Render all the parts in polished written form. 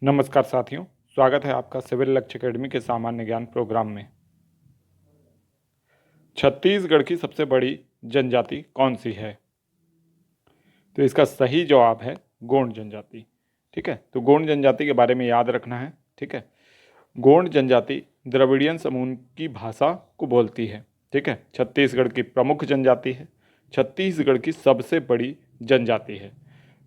नमस्कार साथियों, स्वागत है आपका सिविल लक्ष्य अकेडमी के सामान्य ज्ञान प्रोग्राम में। छत्तीसगढ़ की सबसे बड़ी जनजाति कौन सी है? तो इसका सही जवाब है गोंड जनजाति। ठीक है, तो गोंड जनजाति के बारे में याद रखना है। ठीक है, गोंड जनजाति द्रविड़ियन समूह की भाषा को बोलती है। ठीक है, छत्तीसगढ़ की प्रमुख जनजाति है, छत्तीसगढ़ की सबसे बड़ी जनजाति है।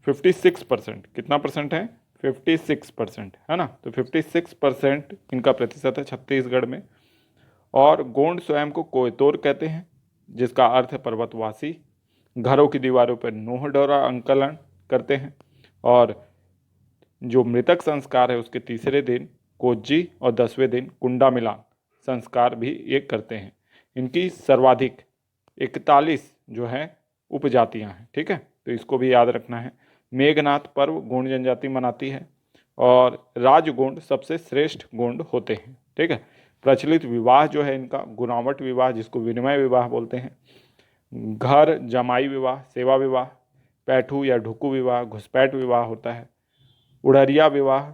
56%, कितना परसेंट है? 56%, है ना। तो 56% इनका प्रतिशत है छत्तीसगढ़ में। और गोंड स्वयं को कोयतोर कहते हैं, जिसका अर्थ है पर्वतवासी। घरों की दीवारों पर नोह डोरा अंकलन करते हैं। और जो मृतक संस्कार है उसके तीसरे दिन कोज्जी और 10वें दिन कुंडा मिलान संस्कार भी ये करते हैं। इनकी सर्वाधिक 41 जो है उपजातियां हैं। ठीक है, तो इसको भी याद रखना है। मेघनाथ पर्व गोंड जनजाति मनाती है और राजगोंड सबसे श्रेष्ठ गोंड होते हैं। ठीक है, प्रचलित विवाह जो है इनका गुनावट विवाह, जिसको विनिमय विवाह बोलते हैं, घर जमाई विवाह, सेवा विवाह, पैठू या ढुकू विवाह, घुसपैठ विवाह होता है, उड़रिया विवाह,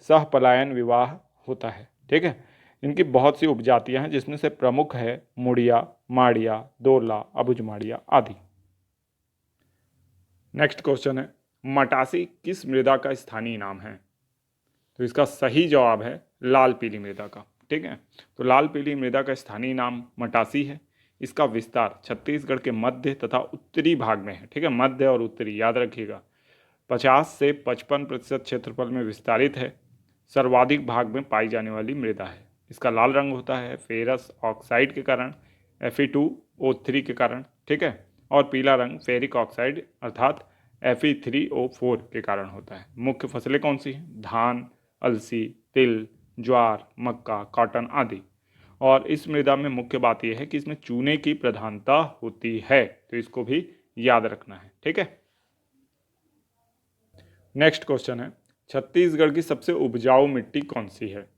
सह पलायन विवाह होता है। ठीक है, इनकी बहुत सी उपजातियां हैं, जिसमें से प्रमुख है मुड़िया, माड़िया, दोला, अबुझमाड़िया आदि। नेक्स्ट क्वेश्चन है, मटासी किस मृदा का स्थानीय नाम है? तो इसका सही जवाब है लाल पीली मृदा का। ठीक है, तो लाल पीली मृदा का स्थानीय नाम मटासी है। इसका विस्तार छत्तीसगढ़ के मध्य तथा उत्तरी भाग में है। ठीक है, मध्य और उत्तरी याद रखिएगा। 50 से 55% क्षेत्रफल में विस्तारित है। सर्वाधिक भाग में पाई जाने वाली मृदा है। इसका लाल रंग होता है फेरस ऑक्साइड के कारण, Fe2O3 के कारण। ठीक है, और पीला रंग फेरिक ऑक्साइड अर्थात Fe3O4 के कारण होता है। मुख्य फसलें कौन सी हैं? धान, अलसी, तिल, ज्वार, मक्का, कॉटन आदि। और इस मृदा में मुख्य बात यह है कि इसमें चूने की प्रधानता होती है, तो इसको भी याद रखना है। ठीक है, नेक्स्ट क्वेश्चन है, छत्तीसगढ़ की सबसे उपजाऊ मिट्टी कौन सी है?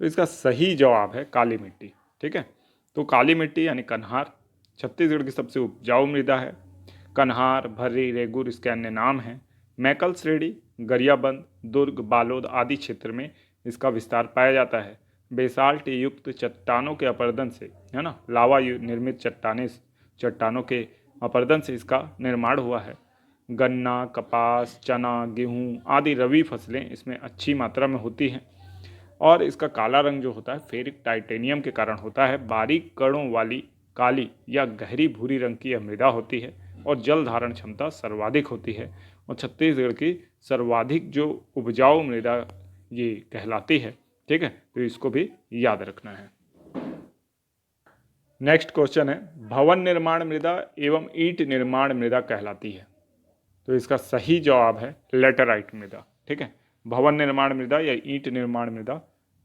तो इसका सही जवाब है काली मिट्टी। ठीक है, तो काली मिट्टी यानी कन्हार छत्तीसगढ़ की सबसे उपजाऊ मृदा है। कन्हार, भर्री, रेगुर इसके अन्य नाम हैं। मैकल श्रेणी, गरियाबंद, दुर्ग, बालोद आदि क्षेत्र में इसका विस्तार पाया जाता है। बेसाल्ट युक्त चट्टानों के अपरदन से, है ना, लावा निर्मित चट्टानों के अपरदन से इसका निर्माण हुआ है। गन्ना, कपास, चना, गेहूँ आदि रबी फसलें इसमें अच्छी मात्रा में होती हैं। और इसका काला रंग जो होता है फेरिक टाइटेनियम के कारण होता है। बारीक कणों वाली काली या गहरी भूरी रंग की यह मृदा होती है और जल धारण क्षमता सर्वाधिक होती है। और छत्तीसगढ़ की सर्वाधिक जो उपजाऊ मृदा ये कहलाती है। ठीक है, तो इसको भी याद रखना है। नेक्स्ट क्वेश्चन है, भवन निर्माण मृदा एवं ईंट निर्माण मृदा कहलाती है? तो इसका सही जवाब है लेटराइट मृदा। ठीक है, भवन निर्माण मृदा या ईंट निर्माण मृदा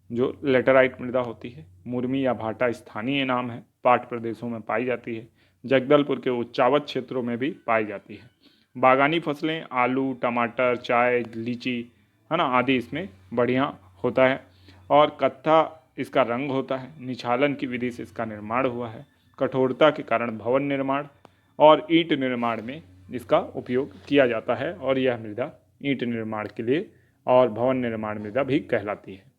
जो लेटराइट मृदा होती है। मुरमी या भाटा स्थानीय नाम है, पाठ प्रदेशों में पाई जाती है। जगदलपुर के उच्चावत क्षेत्रों में भी पाई जाती है। बागानी फसलें आलू, टमाटर, चाय, लीची, है ना, आदि इसमें बढ़िया होता है। और कत्था इसका रंग होता है। निछालन की विधि से इसका निर्माण हुआ है। कठोरता के कारण भवन निर्माण और ईंट निर्माण में इसका उपयोग किया जाता है और यह मृदा ईंट निर्माण के लिए और भवन निर्माण मृदा भी कहलाती है।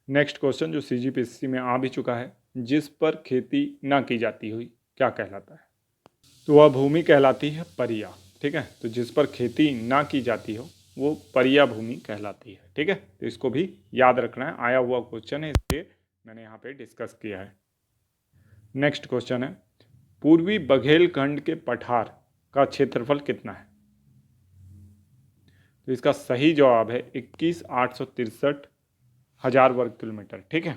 नेक्स्ट क्वेश्चन जो CGPSC में आ भी चुका है, जिस पर खेती ना की जाती हुई क्या कहलाता है? तो वह भूमि कहलाती है परिया। ठीक है, तो जिस पर खेती ना की जाती हो वो परिया भूमि कहलाती है। ठीक है, तो इसको भी याद रखना है, आया हुआ क्वेश्चन है इसलिए मैंने यहाँ पे डिस्कस किया है। नेक्स्ट क्वेश्चन है, पूर्वी बघेलखंड के पठार का क्षेत्रफल कितना है? तो इसका सही जवाब है 21,863 वर्ग किलोमीटर। ठीक है,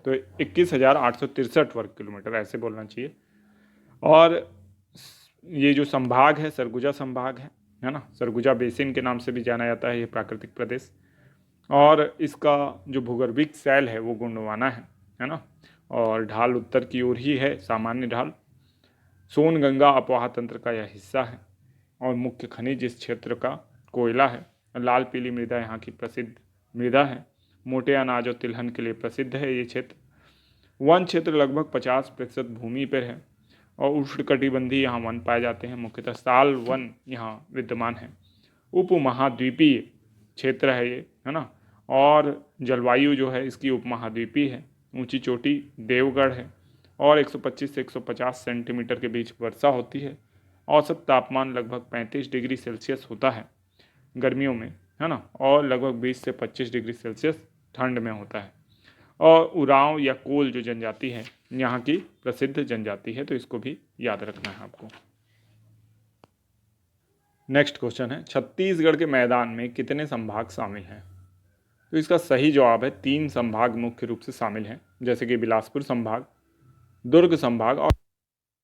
तो 21,863 वर्ग किलोमीटर ऐसे बोलना चाहिए। और ये जो संभाग है सरगुजा संभाग है ना, सरगुजा बेसिन के नाम से भी जाना जाता है ये प्राकृतिक प्रदेश। और इसका जो भूगर्भिक शैल है वो गोंडवाना है ना, और ढाल उत्तर की ओर ही है, सामान्य ढाल। सोनगंगा अपवाह तंत्र का यह हिस्सा है और मुख्य खनिज इस क्षेत्र का कोयला है। लाल पीली मृदा यहाँ की प्रसिद्ध मृदा है। मोटे अनाज और तिलहन के लिए प्रसिद्ध है ये क्षेत्र। वन क्षेत्र लगभग 50% भूमि पर है और उष्णकटिबंधीय यहाँ वन पाए जाते हैं। मुख्यतः साल वन यहाँ विद्यमान है। उपमहाद्वीपीय क्षेत्र है ये, है ना। और जलवायु जो है इसकी उपमहाद्वीपीय है। ऊंची चोटी देवगढ़ है और 125 से 150 सेंटीमीटर के बीच वर्षा होती है। औसत तापमान लगभग 35 डिग्री सेल्सियस होता है गर्मियों में, है ना, और लगभग 20 से 25 डिग्री सेल्सियस ठंड में होता है। और उरांव या कोल जो जनजाति है यहाँ की प्रसिद्ध जनजाति है, तो इसको भी याद रखना है आपको। नेक्स्ट क्वेश्चन है, छत्तीसगढ़ के मैदान में कितने संभाग शामिल हैं? तो इसका सही जवाब है 3 संभाग मुख्य रूप से शामिल हैं, जैसे कि बिलासपुर संभाग, दुर्ग संभाग, और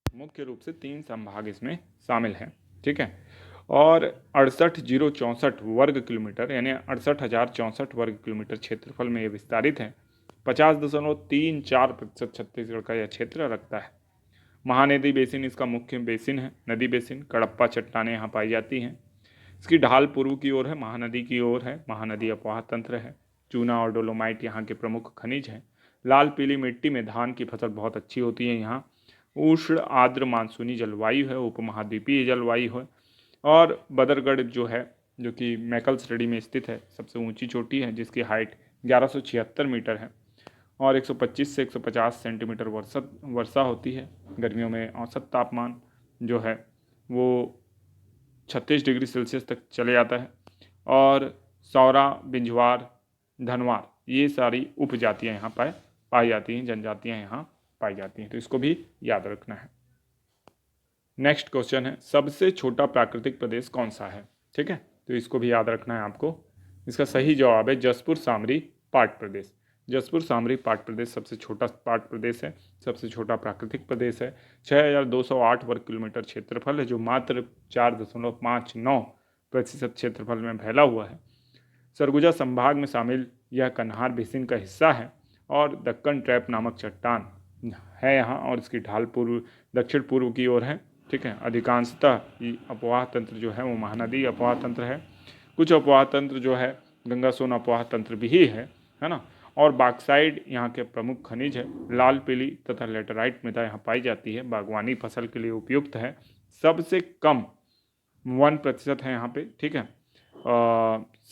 मुख्य रूप से 3 संभाग इसमें शामिल हैं। ठीक है। और 68,064 वर्ग किलोमीटर यानी 68,064 वर्ग किलोमीटर क्षेत्रफल में ये विस्तारित है। 50.34% छत्तीसगढ़ का यह क्षेत्र रखता है। महानदी बेसिन इसका मुख्य बेसिन है। नदी बेसिन कडप्पा चट्टानें यहाँ पाई जाती हैं। इसकी ढाल पूर्व की ओर है, महानदी की ओर है। महानदी अपवाह तंत्र है। चूना और डोलोमाइट यहाँ के प्रमुख खनिज हैं। लाल पीली मिट्टी में धान की फसल बहुत अच्छी होती है यहाँ। उष्ण आर्द्र मानसूनी जलवायु है, उपमहाद्वीपीय जलवायु है। और बदरगढ़ जो है, जो कि मैकल श्रेणी में स्थित है, सबसे ऊंची चोटी है जिसकी हाइट 1176 मीटर है और 125 से 150 सेंटीमीटर वर्षा होती है। गर्मियों में औसत तापमान जो है वो 36 डिग्री सेल्सियस तक चले जाता है। और सौरा, बिंजवार, धनवार ये सारी उपजातियाँ यहाँ पर पाई जाती हैं, जनजातियाँ यहाँ पाई जाती हैं, तो इसको भी याद रखना है। नेक्स्ट क्वेश्चन है, सबसे छोटा प्राकृतिक प्रदेश कौन सा है? ठीक है, तो इसको भी याद रखना है आपको। इसका सही जवाब है जसपुर सामरी पाट प्रदेश। जसपुर सामरी पाट प्रदेश सबसे छोटा पाट प्रदेश है, सबसे छोटा प्राकृतिक प्रदेश है। 6,208 वर्ग किलोमीटर क्षेत्रफल है, जो मात्र 4.59% क्षेत्रफल में फैला हुआ है। सरगुजा संभाग में शामिल यह कन्हार बेसिन का हिस्सा है और दक्कन ट्रैप नामक चट्टान है यहाँ, और इसकी ढाल दक्षिण पूर्व की ओर है। ठीक है। अधिकांशतः अपवाह तंत्र जो है वो महानदी अपवाह तंत्र है। कुछ अपवाह तंत्र जो है गंगा सोन अपवाह तंत्र भी है ना। और बॉक्साइट यहाँ के प्रमुख खनिज है। लाल पीली तथा लेटराइट मृदा यहाँ पाई जाती है। बागवानी फसल के लिए उपयुक्त है। सबसे कम 1% है यहाँ पे। ठीक है।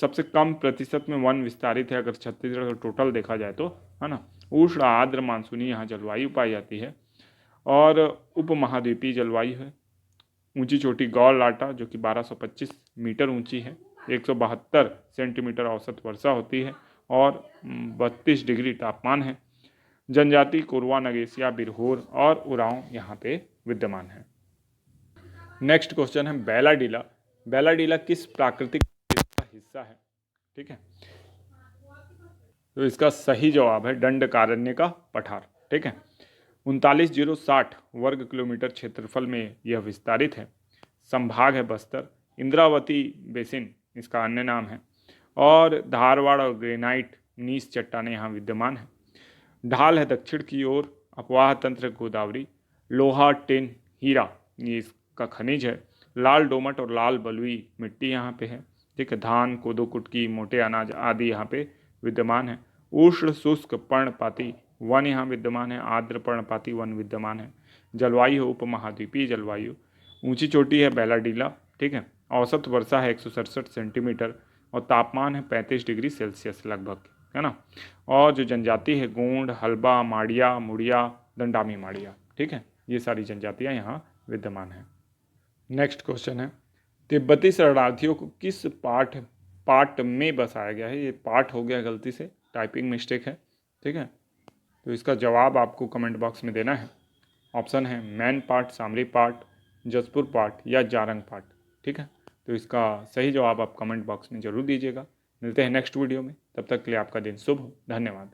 सबसे कम प्रतिशत में वन विस्तारित है अगर छत्तीसगढ़ का टोटल देखा जाए तो, है ना। उष्ण आर्द्र मानसूनी यहाँ जलवायु पाई जाती है और उपमहाद्वीपीय जलवायु है। ऊंची चोटी गौर लाटा जो कि 1225 मीटर ऊंची है। 172 सेंटीमीटर औसत वर्षा होती है और 32 डिग्री तापमान है। जनजाति कोरवा, नगेसिया, बिरहोर और उरांव यहाँ पे विद्यमान है। नेक्स्ट क्वेश्चन है, बैलाडीला। बैलाडीला किस प्राकृतिक का हिस्सा है? ठीक है, तो इसका सही जवाब है दंडकारण्य का पठार। ठीक है। 39,060 वर्ग किलोमीटर क्षेत्रफल में यह विस्तारित है। संभाग है बस्तर। इंद्रावती बेसिन इसका अन्य नाम है और धारवाड़ और ग्रेनाइट नीस चट्टानें यहाँ विद्यमान है। ढाल है दक्षिण की ओर। अपवाह तंत्र गोदावरी। लोहा, टिन, हीरा ये इसका खनिज है। लाल डोमट और लाल बलुई मिट्टी यहाँ पे है। ठीक है। धान, कोदो, कुटकी, मोटे अनाज आदि यहाँ पे विद्यमान है। उष्ण शुष्क पर्णपाती वन यहाँ विद्यमान है। आर्द्र पर्णपाती वन विद्यमान है। जलवायु है उपमहाद्वीपीय जलवायु। ऊंची चोटी है बैलाडीला। ठीक है। औसत वर्षा है 167 सेंटीमीटर और तापमान है 35 डिग्री सेल्सियस लगभग, है ना। और जो जनजाति है गोंड, हल्बा, माड़िया, मुड़िया, दंडामी माड़िया। ठीक है, ये सारी जनजातियाँ यहाँ विद्यमान हैं। नेक्स्ट क्वेश्चन है, तिब्बती शरणार्थियों को किस पाठ में बसाया गया है? ये पाठ हो गया गलती से, टाइपिंग मिस्टेक है। ठीक है, तो इसका जवाब आपको कमेंट बॉक्स में देना है। ऑप्शन है मैन पार्ट, सामरी पार्ट, जसपुर पार्ट या जारंग पार्ट। ठीक है, तो इसका सही जवाब आप कमेंट बॉक्स में ज़रूर दीजिएगा। मिलते हैं नेक्स्ट वीडियो में, तब तक के लिए आपका दिन शुभ हो। धन्यवाद।